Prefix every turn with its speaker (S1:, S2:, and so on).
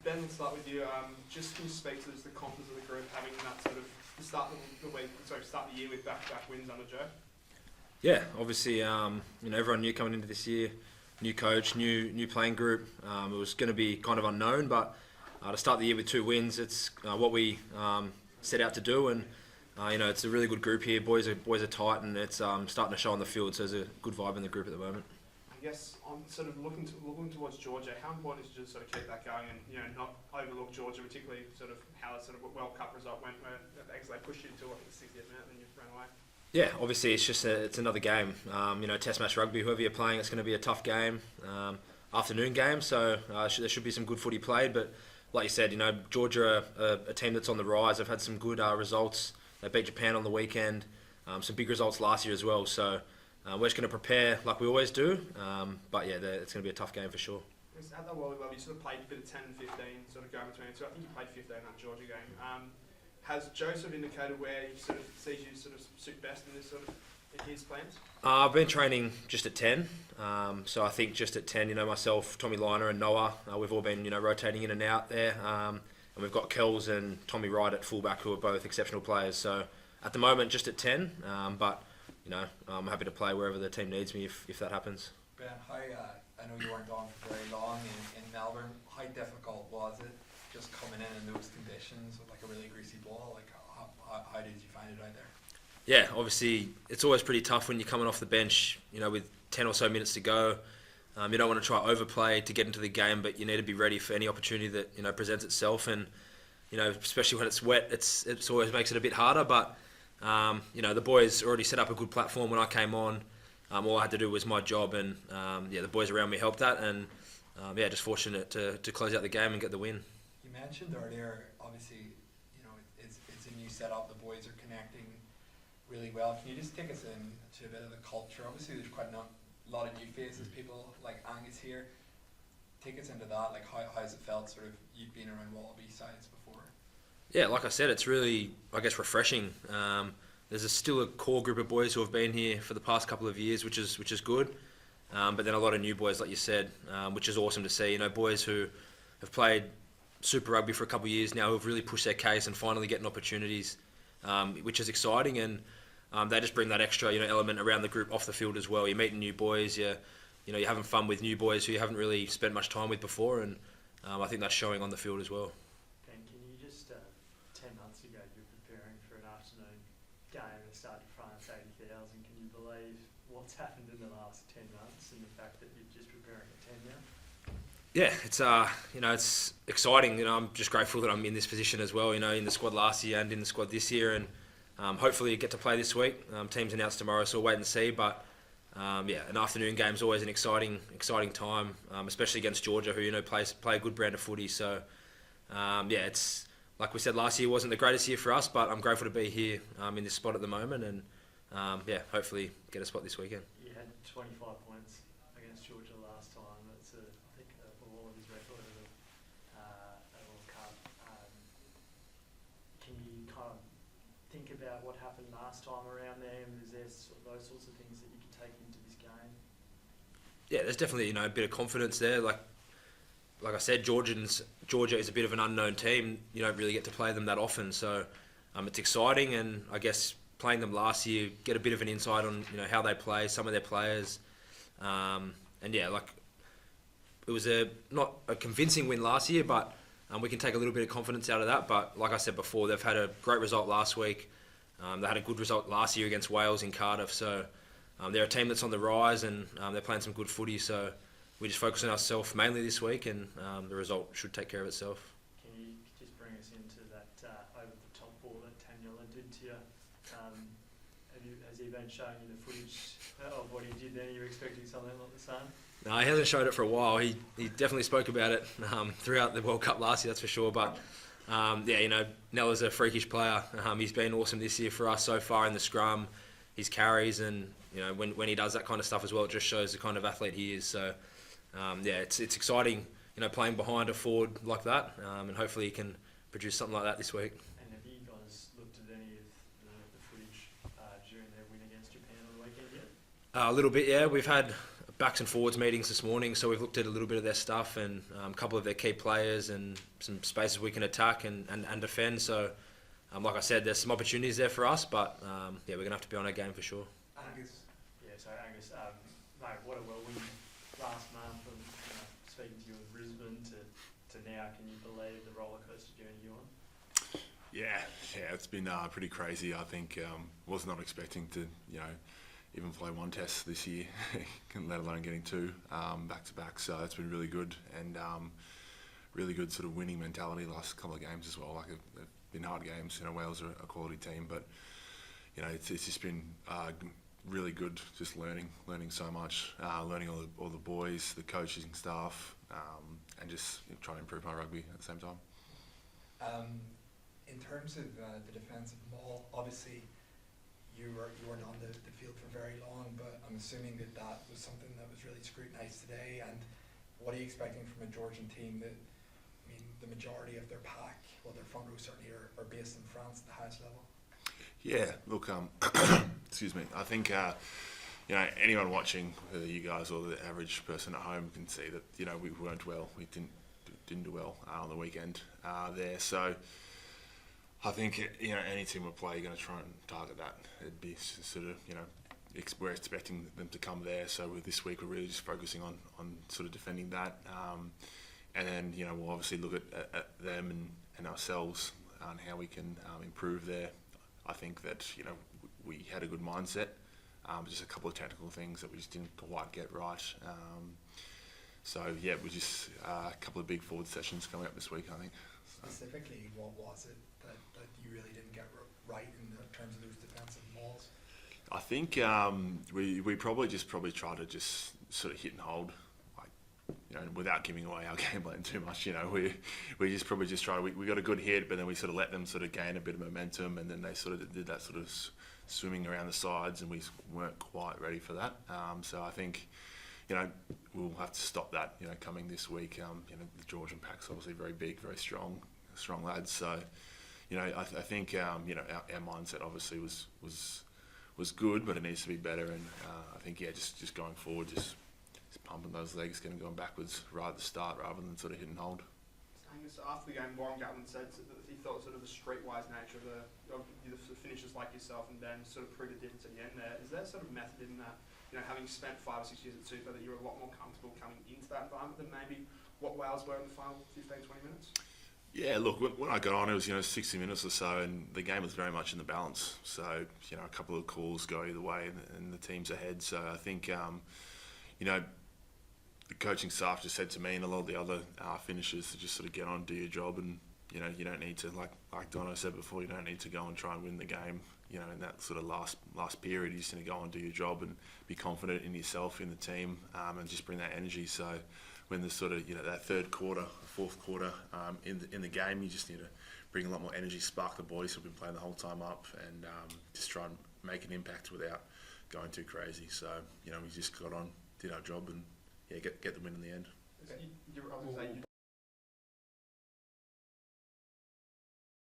S1: Ben, let's start with you. Just can you speak to the confidence of the group having that sort of start the year with back-to-back wins under Joe?
S2: Yeah, obviously, everyone knew coming into this year, new coach, new playing group. It was going to be kind of unknown, but to start the year with 2 wins, it's what we set out to do, and it's a really good group here. Boys are tight, and it's starting to show on the field. So there's a good vibe in the group at the moment.
S1: I guess on sort of looking towards Georgia, how important is it to sort of keep that going and not overlook Georgia, particularly sort of how the sort of World Cup result went, where they pushed you to the 60th minute and then you ran away.
S2: Yeah, obviously it's another game. Test match rugby, whoever you're playing, it's going to be a tough game, afternoon game. So there should be some good footy played. But like you said, Georgia are a team that's on the rise. They've had some good results. They beat Japan on the weekend. Some big results last year as well. So we're just going to prepare like we always do. But yeah, it's going to be a tough game for sure.
S1: At the Wallabies, you sort of played a bit of 10 and 15, sort of going between the two. I think you played 15 in that Georgia game. Has Joe sort of indicated where he sort of sees you sort of suit best in this sort of in his plans?
S2: I've been training just at 10, so I think just at 10, myself, Tommy Liner and Noah, we've all been rotating in and out there, and we've got Kells and Tommy Wright at fullback, who are both exceptional players. So at the moment, just at 10, but I'm happy to play wherever the team needs me if that happens.
S3: Ben, I know you weren't on for very long in Melbourne. How difficult was it just coming in those conditions with like a really greasy ball? Like how did you find it out there?
S2: Yeah, obviously it's always pretty tough when you're coming off the bench, with 10 or so minutes to go. You don't want to try overplay to get into the game, but you need to be ready for any opportunity that presents itself. And especially when it's wet, it always makes it a bit harder. But the boys already set up a good platform when I came on. All I had to do was my job, and the boys around me helped that. And just fortunate to close out the game and get the win.
S3: You mentioned earlier, obviously, it's a new setup. The boys are connecting really well. Can you just take us into a bit of the culture? Obviously, there's quite a lot of new faces, people like Angus here. Take us into that. Like, how has it felt, sort of, you've been around Wallaby sides before? Yeah,
S2: like I said, it's really, I guess, refreshing. There's still a core group of boys who have been here for the past couple of years, which is good. But then a lot of new boys, like you said, which is awesome to see. Boys who have played Super Rugby for a couple of years now, who've really pushed their case and finally getting opportunities, which is exciting. And they just bring that extra, element around the group off the field as well. You're meeting new boys, you're having fun with new boys who you haven't really spent much time with before, and I think that's showing on the field as well.
S4: Ben, can you just 10 months ago you were preparing for an afternoon game at the start of France 80,000. Can you believe what's happened in the last 10 months and the fact that you're just preparing at 10 now?
S2: Yeah, it's exciting. I'm just grateful that I'm in this position as well. In the squad last year and in the squad this year, and hopefully get to play this week. Team's announced tomorrow, so we'll wait and see. But an afternoon game is always an exciting time, especially against Georgia, who play a good brand of footy. So it's like we said last year, wasn't the greatest year for us, but I'm grateful to be here in this spot at the moment, and hopefully get a spot this weekend.
S4: You had 25 points against Georgia last time. That's I think a Wallabies record at a World Cup. Can you kind of think about what happened last time around there, and is there those sorts of things that you can take into this game?
S2: Yeah, there's definitely a bit of confidence there. Like I said, Georgia is a bit of an unknown team. You don't really get to play them that often, so it's exciting. And I guess playing them last year, get a bit of an insight on how they play, some of their players, it was not a convincing win last year, but we can take a little bit of confidence out of that. But like I said before, they've had a great result last week. They had a good result last year against Wales in Cardiff. So they're a team that's on the rise, and they're playing some good footy. So we just focus on ourselves mainly this week, and the result should take care of itself.
S4: Can you just bring us into that over-the-top ball that Taniela did to you? Has he been showing you the footage of what he did then? Are you expecting something like the same?
S2: No, he hasn't showed it for a while. He definitely spoke about it throughout the World Cup last year, that's for sure. But Nella's a freakish player. He's been awesome this year for us so far in the scrum. His carries, and when he does that kind of stuff as well, it just shows the kind of athlete he is. So it's exciting, playing behind a forward like that, and hopefully he can produce something like that this week.
S4: And have you guys looked at any of the footage during their win against Japan on the weekend yet?
S2: A little bit, yeah. We've had backs and forwards meetings this morning, so we've looked at a little bit of their stuff and a couple of their key players and some spaces we can attack and defend. So, like I said, there's some opportunities there for us, but we're going to have to be on our game for sure.
S3: Angus.
S4: Yeah, so Angus, mate, what a whirlwind last month from speaking to you in Brisbane to now. Can you believe the roller coaster journey you're on?
S5: Yeah, it's been pretty crazy. I think was not expecting to, even play one test this year, let alone getting two back to back. So it's been really good and really good sort of winning mentality the last couple of games as well. Like they've been hard games. Wales are a quality team, but it's just been really good. Just learning so much, learning all the boys, the coaches and staff, and just trying to improve my rugby at the same time.
S3: In terms of the defensive maul, obviously you weren't on the field for very long, but I'm assuming that was something that was really scrutinised today. And what are you expecting from a Georgian team that, the majority of their pack, their front row certainly are based in France at the highest level? Yeah,
S5: look, excuse me. I think anyone watching, whether you guys or the average person at home, can see that we weren't well. We didn't do well on the weekend there. So I think any team will play, you're going to try and target that. It'd be sort of we're expecting them to come there. So with this week we're really just focusing on sort of defending that, and then we'll obviously look at them and ourselves on how we can improve there. I think that we had a good mindset, just a couple of technical things that we just didn't quite get right. We just a couple of big forward sessions coming up this week, I think.
S3: Specifically, what was it that you really didn't get right in terms of those defensive mauls?
S5: I think we probably tried to just sort of hit and hold, without giving away our game plan too much. We just probably just tried. We got a good hit, but then we sort of let them sort of gain a bit of momentum, and then they sort of did that sort of swimming around the sides, and we weren't quite ready for that. So I think we'll have to stop that. Coming this week, the Georgian pack's obviously very big, very strong lads. So I think our mindset obviously was good, but it needs to be better. And I think just going forward, just pumping those legs, going backwards right at the start rather than sort of hit and hold.
S1: Angus, after the game, Warren Gatland said that he thought sort of the streetwise nature of the finishers like yourself and Dan sort of proved a difference at the end there. Is there sort of method in that, having spent 5 or 6 years at Super, that you're a lot more comfortable coming into that environment than maybe what Wales were in the final 15, 20 minutes? Yeah,
S5: look, when I got on, it was 60 minutes or so, and the game was very much in the balance. So a couple of calls go either way, and the team's ahead. So I think the coaching staff just said to me and a lot of the other finishers to just sort of get on, do your job, and you don't need to, like Dono said before, you don't need to go and try and win the game. In that sort of last period, you just need to go and do your job and be confident in yourself, in the team, and just bring that energy. So when there's sort of that third quarter, fourth quarter in the game, you just need to bring a lot more energy, spark the boys who've been playing the whole time up, and just try and make an impact without going too crazy. So we just got on, did our job, and get the win in the end.
S1: I was going to say,